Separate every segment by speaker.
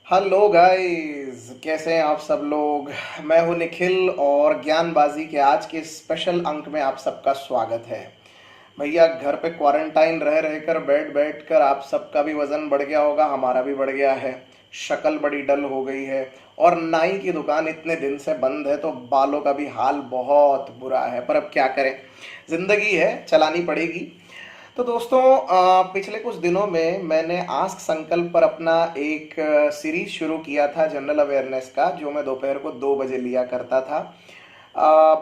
Speaker 1: Hello guys, कैसे हैं आप सब लोग। मैं हूं निखिल और ज्ञानबाजी के आज के स्पेशल अंक में आप सबका स्वागत है। भैया, घर पे क्वारंटाइन रह रहकर बैठ बैठ कर आप सबका भी वजन बढ़ गया होगा, हमारा भी बढ़ गया है। शक्ल बड़ी डल हो गई है और नाई की दुकान इतने दिन से बंद है तो बालों का भी हाल बहुत बुरा है, पर अब क्या करें, जिंदगी है, चलानी पड़ेगी। तो दोस्तों, पिछले कुछ दिनों में मैंने आस्क संकल्प पर अपना एक सीरीज शुरू किया था जनरल अवेयरनेस का, जो मैं दोपहर को 2 बजे लिया करता था।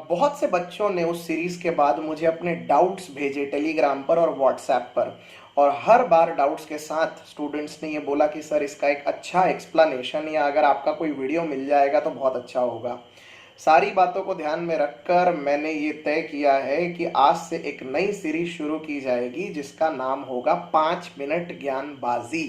Speaker 1: बहुत से बच्चों ने उस सीरीज के बाद मुझे अपने डाउट्स भेजे टेलीग्राम पर और व्हाट्सएप पर, और हर बार डाउट्स के साथ स्टूडेंट्स ने ये बोला कि सर, इसका एक अच्छा एक्सप्लेनेशन या अगर आपका कोई वीडियो मिल जाएगा तो बहुत अच्छा होगा। सारी बातों को ध्यान में रखकर मैंने ये तय किया है कि आज से एक नई सीरीज शुरू की जाएगी जिसका नाम होगा 5 मिनट ज्ञानबाजी।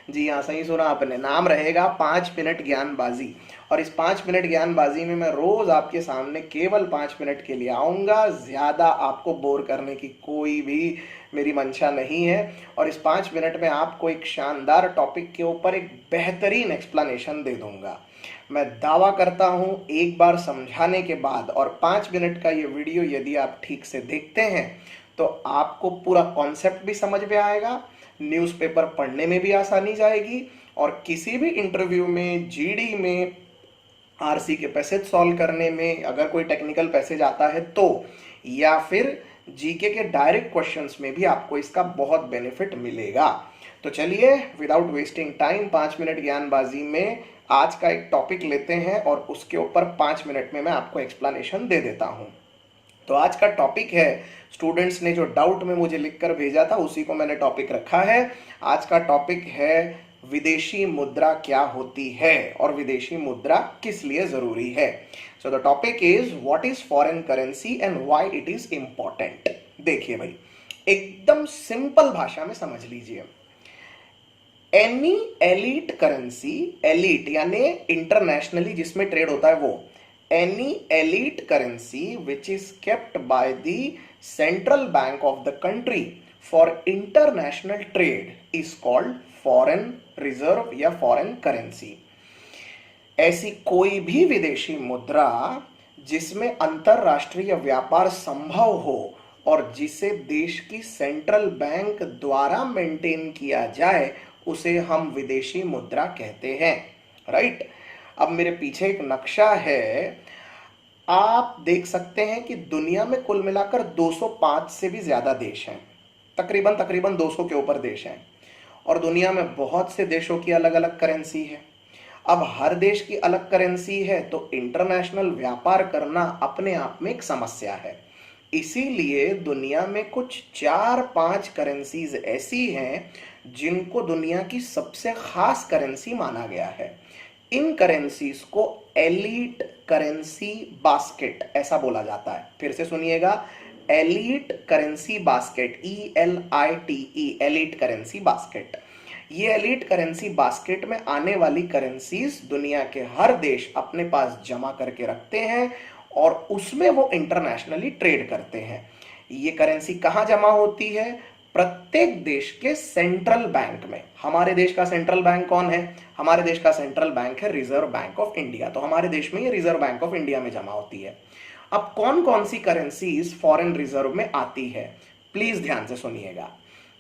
Speaker 1: जी हाँ, सही सुना आपने, नाम रहेगा 5 मिनट ज्ञानबाजी। और इस 5 मिनट ज्ञानबाजी में मैं रोज आपके सामने केवल 5 मिनट के लिए आऊंगा, ज्यादा आपको बोर करने की कोई भी मेरी मंशा नहीं है। और इस 5 मिनट में आपको एक शानदार टॉपिक के ऊपर एक बेहतरीन एक्सप्लेनेशन दे दूंगा। मैं दावा करता हूं, एक बार समझाने के बाद और 5 मिनट का ये वीडियो यदि आप ठीक से देखते हैं तो आपको पूरा कॉन्सेप्ट भी समझ में आएगा, न्यूज़पेपर पढ़ने में भी आसानी जाएगी, और किसी भी इंटरव्यू में, जीडी में, आरसी के पैसेज सॉल्व करने में अगर कोई टेक्निकल पैसेज आता है तो, या फिर जीके के डायरेक्ट क्वेश्चंस में भी आपको इसका बहुत बेनिफिट मिलेगा। तो चलिए, विदाउट वेस्टिंग टाइम, 5 मिनट ज्ञानबाजी में आज का एक टॉपिक लेते हैं और उसके ऊपर 5 मिनट में मैं आपको एक्सप्लेनेशन दे देता हूं। तो आज का टॉपिक है, स्टूडेंट्स ने जो डाउट में मुझे लिखकर भेजा था उसी को मैंने टॉपिक रखा है। आज का टॉपिक है विदेशी मुद्रा क्या होती है और विदेशी मुद्रा किस लिए जरूरी है। So the topic is what is foreign currency and why it is important. देखिए भाई, एकदम सिंपल भाषा में समझ लीजिए। एनी एलिट करेंसी, एलिट यानी इंटरनेशनली जिसमें ट्रेड होता है वो, any elite currency which is kept by the central bank of the country for international trade is called foreign reserve या फॉरेन करेंसी। ऐसी कोई भी विदेशी मुद्रा जिसमें अंतरराष्ट्रीय व्यापार संभव हो और जिसे देश की सेंट्रल बैंक द्वारा मेंटेन किया जाए उसे हम विदेशी मुद्रा कहते हैं। राइट। अब मेरे पीछे एक नक्शा है, आप देख सकते हैं कि दुनिया में कुल मिलाकर 205 से भी ज्यादा देश हैं, तकरीबन 200 के ऊपर देश हैं, और दुनिया में बहुत से देशों की अलग अलग करेंसी है। अब हर देश की अलग करेंसी है तो इंटरनेशनल व्यापार करना अपने आप में एक समस्या है। इसीलिए दुनिया में कुछ 4-5 करेंसीज ऐसी हैं जिनको दुनिया की सबसे खास करेंसी माना गया है। इन करेंसीज को एलीट करेंसी बास्केट ऐसा बोला जाता है। फिर से सुनिएगा, elite currency basket, ELITE, elite currency basket. ये एलीट करेंसी बास्केट में आने वाली करेंसीज दुनिया के हर देश अपने पास जमा करके रखते हैं और उसमें वो इंटरनेशनली ट्रेड करते हैं। ये करेंसी कहां जमा होती है? प्रत्येक देश के सेंट्रल बैंक में। हमारे देश का सेंट्रल बैंक कौन है? हमारे देश का सेंट्रल बैंक है रिजर्व बैंक ऑफ इंडिया। तो हमारे देश में ये रिजर्व बैंक ऑफ इंडिया में जमा होती है। अब कौन कौन सी करेंसीज फॉरेन रिजर्व में आती है, प्लीज ध्यान से सुनिएगा।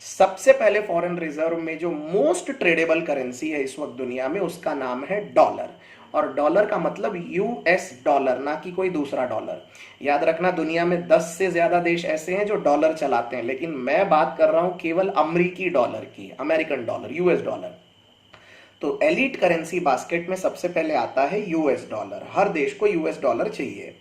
Speaker 1: सबसे पहले फॉरेन रिजर्व में जो मोस्ट ट्रेडेबल करेंसी है इस वक्त दुनिया में, उसका नाम है डॉलर। और डॉलर का मतलब यूएस डॉलर, ना कि कोई दूसरा डॉलर। याद रखना, दुनिया में 10 से ज्यादा देश ऐसे हैं जो डॉलर चलाते हैं, लेकिन मैं बात कर रहा हूं केवल अमेरिकी डॉलर की, अमेरिकन डॉलर, यूएस डॉलर। तो एलीट करेंसी बास्केट में सबसे पहले आता है यूएस डॉलर। हर देश को यूएस डॉलर चाहिए।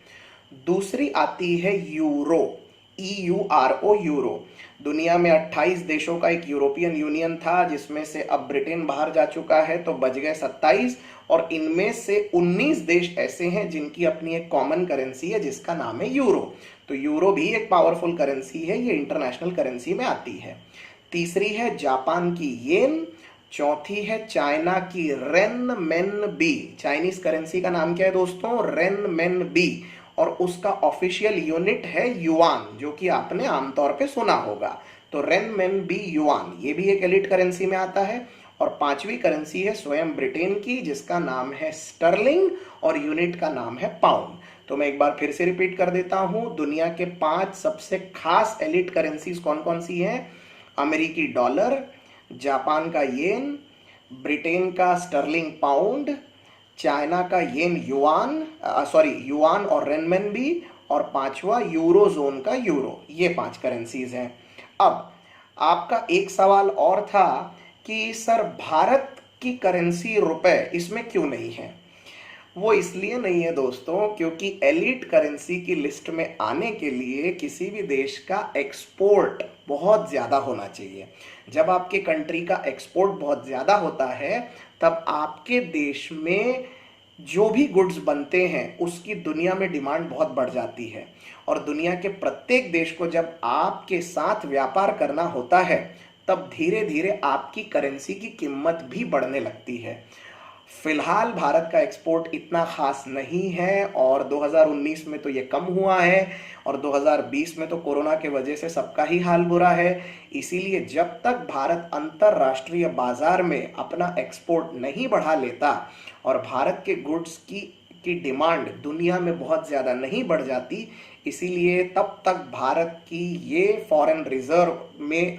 Speaker 1: दूसरी आती है यूरो, EURO, यूरो। दुनिया में 28 देशों का एक यूरोपियन यूनियन था, जिसमें से अब ब्रिटेन बाहर जा चुका है तो बच गए 27, और इनमें से 19 देश ऐसे हैं जिनकी अपनी एक कॉमन करेंसी है जिसका नाम है यूरो। तो यूरो भी एक पावरफुल करेंसी है, ये इंटरनेशनल करेंसी में आती है। तीसरी है जापान की येन। चौथी है चाइना की रेनमेनबी। चाइनीज करेंसी का नाम क्या है दोस्तों? रेनमेनबी। और उसका ऑफिशियल यूनिट है युआन, जो कि आपने आमतौर पे सुना होगा। तो रेनमेनबी युआन, ये भी एक एलिट करेंसी में आता है। और पांचवी करेंसी है स्वयं ब्रिटेन की, जिसका नाम है स्टर्लिंग और यूनिट का नाम है पाउंड। तो मैं एक बार फिर से रिपीट कर देता हूं, दुनिया के 5 सबसे खास एलिट करेंसीज कौन कौन सी हैं? अमेरिकी डॉलर, जापान का येन, ब्रिटेन का स्टर्लिंग पाउंड, चाइना का येन युआन, युआन और रेनमिनबी, और पांचवा यूरोजोन का यूरो। ये 5 करेंसीज हैं। अब आपका एक सवाल और था कि सर भारत की करेंसी रुपए इसमें क्यों नहीं है? वो इसलिए नहीं है दोस्तों, क्योंकि एलिट करेंसी की लिस्ट में आने के लिए किसी भी देश का एक्सपोर्ट बहुत ज़्यादा होना चाहिए। जब आपके कंट्री का एक्सपोर्ट बहुत ज़्यादा होता है, तब आपके देश में जो भी गुड्स बनते हैं उसकी दुनिया में डिमांड बहुत बढ़ जाती है, और दुनिया के प्रत्येक देश को जब आपके साथ व्यापार करना होता है, तब धीरे धीरे आपकी करेंसी की कीमत भी बढ़ने लगती है। फिलहाल भारत का एक्सपोर्ट इतना खास नहीं है, और 2019 में तो ये कम हुआ है, और 2020 में तो कोरोना के वजह से सबका ही हाल बुरा है। इसीलिए जब तक भारत अंतरराष्ट्रीय बाजार में अपना एक्सपोर्ट नहीं बढ़ा लेता और भारत के गुड्स की डिमांड दुनिया में बहुत ज़्यादा नहीं बढ़ जाती, इसीलिए तब तक भारत की ये फॉरेन रिजर्व में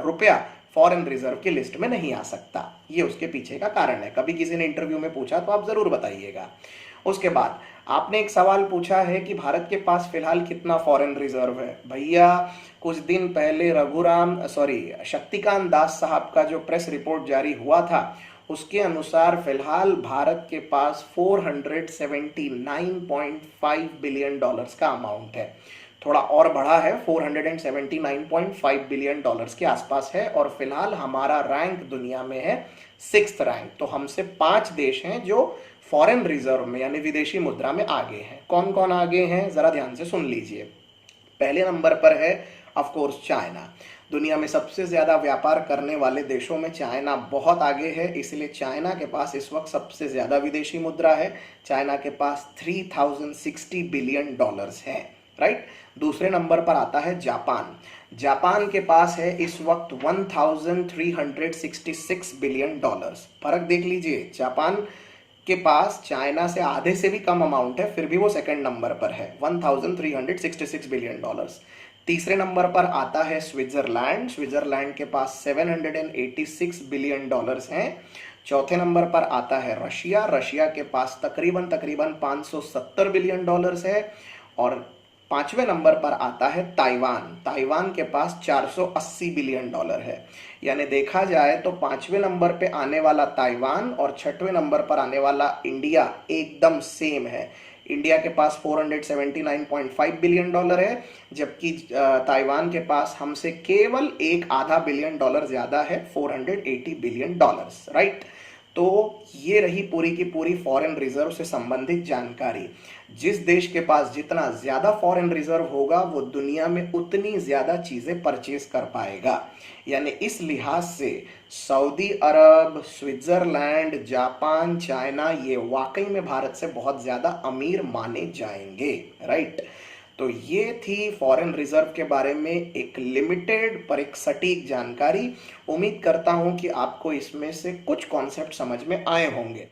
Speaker 1: रुपया फॉरेन रिजर्व की लिस्ट में नहीं आ सकता। ये उसके पीछे का कारण है। कभी किसी ने इंटरव्यू में पूछा तो आप जरूर बताइएगा। उसके बाद आपने एक सवाल पूछा है कि भारत के पास फिलहाल कितना फॉरेन रिजर्व है। भैया कुछ दिन पहले शक्तिकांत दास साहब का जो प्रेस रिपोर्ट जारी हुआ था, उसके अनुसार फिलहाल भारत के पास 479.5 बिलियन डॉलर्स का अमाउंट है। थोड़ा और बढ़ा है, 479.5 बिलियन डॉलर्स के आसपास है, और फिलहाल हमारा रैंक दुनिया में है 6th रैंक। तो हमसे 5 देश हैं जो फॉरेन रिजर्व में यानी विदेशी मुद्रा में आगे हैं। कौन कौन आगे हैं जरा ध्यान से सुन लीजिए। पहले नंबर पर है ऑफ कोर्स चाइना। दुनिया में सबसे ज्यादा व्यापार करने वाले देशों में चाइना बहुत आगे है, इसलिए चाइना के पास इस वक्त सबसे ज्यादा विदेशी मुद्रा है। चाइना के पास 3060 बिलियन डॉलर्स है, राइट। दूसरे नंबर पर आता है जापान। जापान के पास है इस वक्त 1366 बिलियन डॉलर्स। फर्क देख लीजिए, जापान के पास चाइना से आधे से भी कम अमाउंट है, फिर भी वो सेकंड नंबर पर है, 1366 बिलियन डॉलर्स। तीसरे नंबर पर आता है स्विट्जरलैंड। स्विट्जरलैंड के पास 786 बिलियन डॉलर्स हैं। चौथे नंबर पर आता है रशिया। रशिया के पास तकरीबन 570 बिलियन डॉलर्स है। और पांचवें नंबर पर आता है ताइवान। ताइवान के पास 480 बिलियन डॉलर है। यानी देखा जाए तो पांचवें नंबर पे आने वाला ताइवान और छठवें नंबर पर आने वाला इंडिया एकदम सेम है। इंडिया के पास 479.5 बिलियन डॉलर है, जबकि ताइवान के पास हमसे केवल एक आधा बिलियन डॉलर ज्यादा है, 480 बिलियन डॉलर्स, राइट। तो ये रही पूरी की पूरी फॉरेन रिजर्व से संबंधित जानकारी। जिस देश के पास जितना ज्यादा फॉरेन रिजर्व होगा वो दुनिया में उतनी ज्यादा चीजें परचेज कर पाएगा। यानी इस लिहाज से सऊदी अरब, स्विट्जरलैंड, जापान, चाइना ये वाकई में भारत से बहुत ज्यादा अमीर माने जाएंगे, राइट। तो ये थी फॉरेन रिजर्व के बारे में एक लिमिटेड पर एक सटीक जानकारी। उम्मीद करता हूं कि आपको इसमें से कुछ कॉन्सेप्ट समझ में आए होंगे।